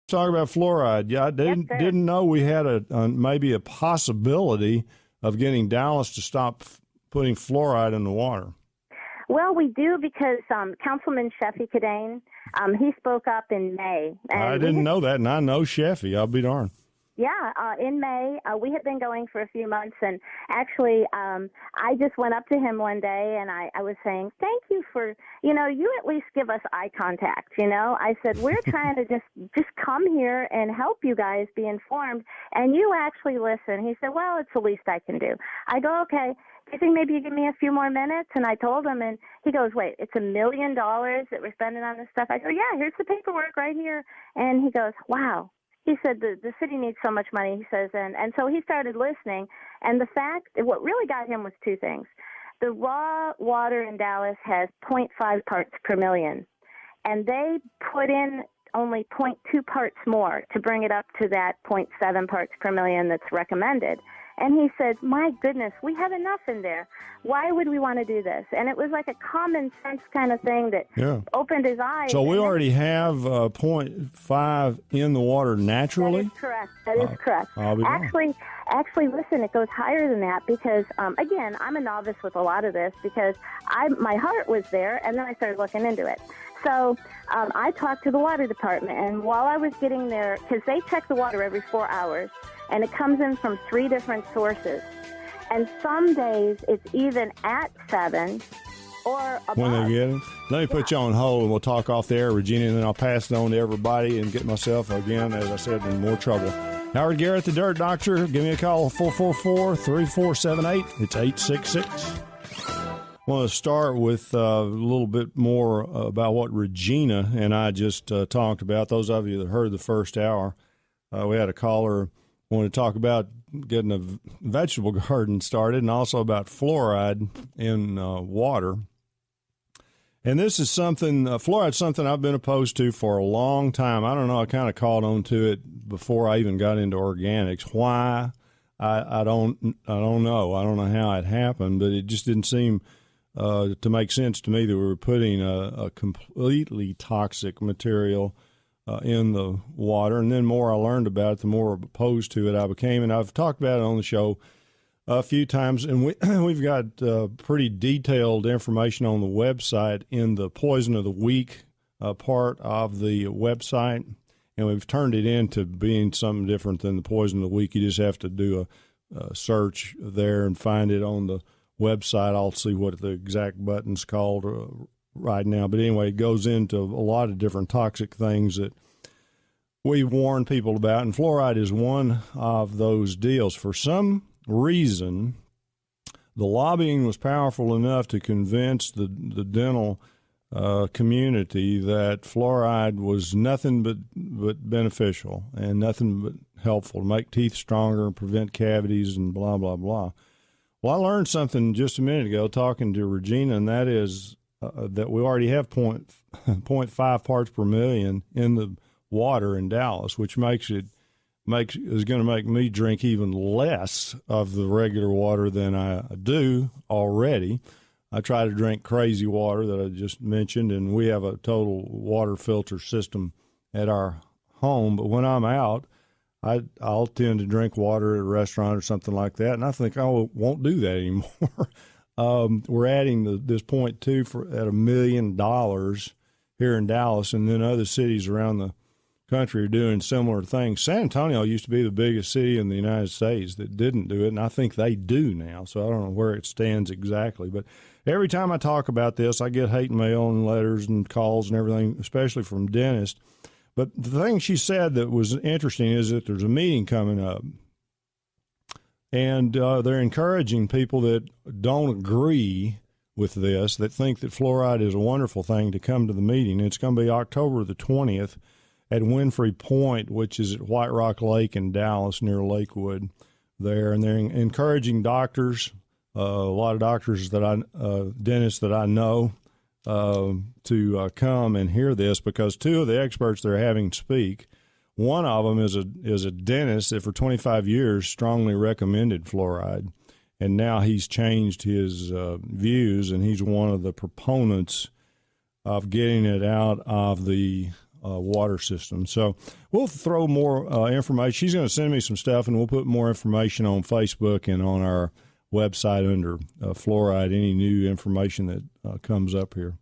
Talk about fluoride. Yeah, I didn't know we had maybe a possibility of getting Dallas to stop putting fluoride in the water. Well, we do because Councilman Sheffy Cadane, he spoke up in May. And I didn't know that, and I know Sheffy. I'll be darned. Yeah, in May, we had been going for a few months, and actually I just went up to him one day, and I was saying, thank you for, you at least give us eye contact, I said, we're trying to just come here and help you guys be informed, and you actually listen. He said, well, it's the least I can do. I go, okay, do you think maybe you give me a few more minutes? And I told him, and he goes, wait, it's $1 million that we're spending on this stuff? I go, yeah, here's the paperwork right here. And he goes, wow. He said the city needs so much money, he says, and so he started listening. And what really got him was two things. The raw water in Dallas has 0.5 parts per million, and they put in only 0.2 parts more to bring it up to that 0.7 parts per million that's recommended. And he said, my goodness, we have enough in there. Why would we want to do this? And it was like a common sense kind of thing that opened his eyes. So we already have 0.5 in the water naturally? That is correct. That is correct. Actually, listen, it goes higher than that because, again, I'm a novice with a lot of this because my heart was there, and then I started looking into it. So I talked to the water department, and while I was getting there, because they check the water every 4 hours, and it comes in from 3 different sources. And some days it's even at 7 or above. When they get it. Let me put you on hold, and we'll talk off the air, Regina, and then I'll pass it on to everybody and get myself, again, as I said, in more trouble. Howard Garrett, the Dirt Doctor. Give me a call, 444-3478. It's 866. I want to start with a little bit more about what Regina and I just talked about. Those of you that heard the first hour, we had a caller wanted to talk about getting a vegetable garden started and also about fluoride in water. And this is fluoride's something I've been opposed to for a long time. I don't know, I kind of caught on to it before I even got into organics. Why? I don't know. I don't know how it happened, but it just didn't seem to make sense to me that we were putting a completely toxic material in the water. And then the more I learned about it, the more opposed to it I became. And I've talked about it on the show a few times. And we've got pretty detailed information on the website in the Poison of the Week part of the website. And we've turned it into being something different than the Poison of the Week. You just have to do a search there and find it on the website. I'll see what the exact button's called right now. But anyway, it goes into a lot of different toxic things that we warn people about, and fluoride is one of those deals. For some reason, the lobbying was powerful enough to convince the dental community that fluoride was nothing but beneficial and nothing but helpful to make teeth stronger and prevent cavities and blah, blah, blah. Well, I learned something just a minute ago talking to Regina, and that is that we already have 0.5 parts per million in the water in Dallas, which is going to make me drink even less of the regular water than I do already. I try to drink crazy water that I just mentioned, and we have a total water filter system at our home. But when I'm out, I'll tend to drink water at a restaurant or something like that, and I think I won't do that anymore. We're adding this 0.2 at $1 million here in Dallas, and then other cities around the country are doing similar things. San Antonio used to be the biggest city in the United States that didn't do it, and I think they do now, so I don't know where it stands exactly. But every time I talk about this, I get hate mail and letters and calls and everything, especially from dentists. But the thing she said that was interesting is that there's a meeting coming up, and they're encouraging people that don't agree with this, that think that fluoride is a wonderful thing, to come to the meeting. It's going to be October the 20th at Winfrey Point, which is at White Rock Lake in Dallas near Lakewood there. And they're encouraging doctors, a lot of doctors dentists that I know, to come and hear this, because two of the experts they're having speak, one of them is a dentist that for 25 years strongly recommended fluoride, and now he's changed his views, and he's one of the proponents of getting it out of the water system. So we'll throw more information. She's going to send me some stuff, and we'll put more information on Facebook and on our website under fluoride, any new information that comes up here.